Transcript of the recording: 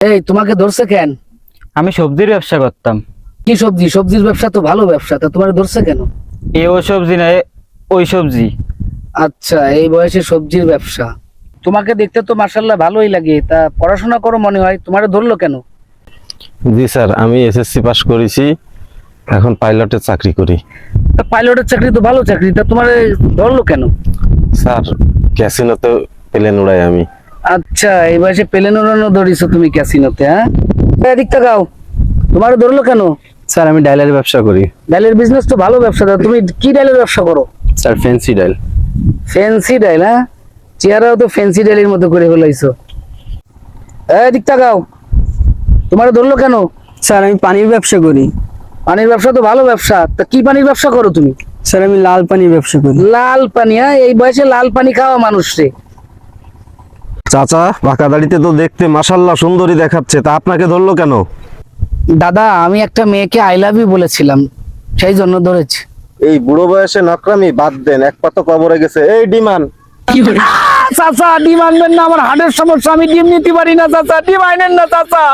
এই তোমাকে ধরছে কেন? আমি সবজির ব্যবসা করতাম। কি সবজি? সবজির ব্যবসা তো ভালো ব্যবসা, তা তোমার ধরছে কেন? ও সবজি না, ওই সবজি। আচ্ছা, এই বয়সে সবজির ব্যবসা। তোমাকে দেখতে তো মাশাআল্লাহ ভালোই লাগে, তা পড়াশোনা করো মনে হয়, তোমারে ধরলো কেন? জি স্যার, আমি এসএসসি পাস করেছি, এখন পাইলটের চাকরি করি। তা পাইলটের চাকরি তো ভালো চাকরি, তা তোমারে ধরলো কেন? স্যার, ক্যাসিনোতে প্লেন উড়াই আমি। আচ্ছা, এই বয়সে প্লেন উড়ানো ধরিছো তুমি ক্যাসিনোতে? হ্যাঁ, এদিক তাকাও। তোমারে ধরলো কেন? স্যার, আমি ডাইলের ব্যবসা করি। ডাইলের বিজনেস তো ভালো ব্যবসা, তা তুমি কি ডাইলের ব্যবসা করো? স্যার, ফ্যান্সি ডাইল। ফ্যান্সি ডাইল? হ্যাঁ, চেহারাও তো ফ্যান্সি ডাইলের মতো করে ফেলাইছো। এদিক তাকাও। তোমারে ধরলো কেন? স্যার, আমি পানির ব্যবসা করি। পানির ব্যবসা তো ভালো ব্যবসা, তা কি পানির ব্যবসা করো তুমি? স্যার, আমি লাল পানির ব্যবসা করি। লাল পানি? হ্যাঁ, এই বয়সে লাল পানি খাওয়া মানুষ রে। চাচা, বাঁকা দাড়িতে তো দেখতে মাশাআল্লাহ সুন্দরী দেখাচ্ছে, তা আপনাকে ধরলো কেন? দাদা, আমি একটা মেয়েকে আই লাভ ইউ বলেছিলাম, সেই জন্য ধরেছি। এই বুড়ো বয়সে নকরামি বাদ দেন, এক পাতা কবরে গেছে। এই ডিমান। চাচা, ডিম আনবেন না, আমার হার্টের সমস্যা, আমি ডিম নিতে পারি না চাচা, ডিম আনেন না চাচা।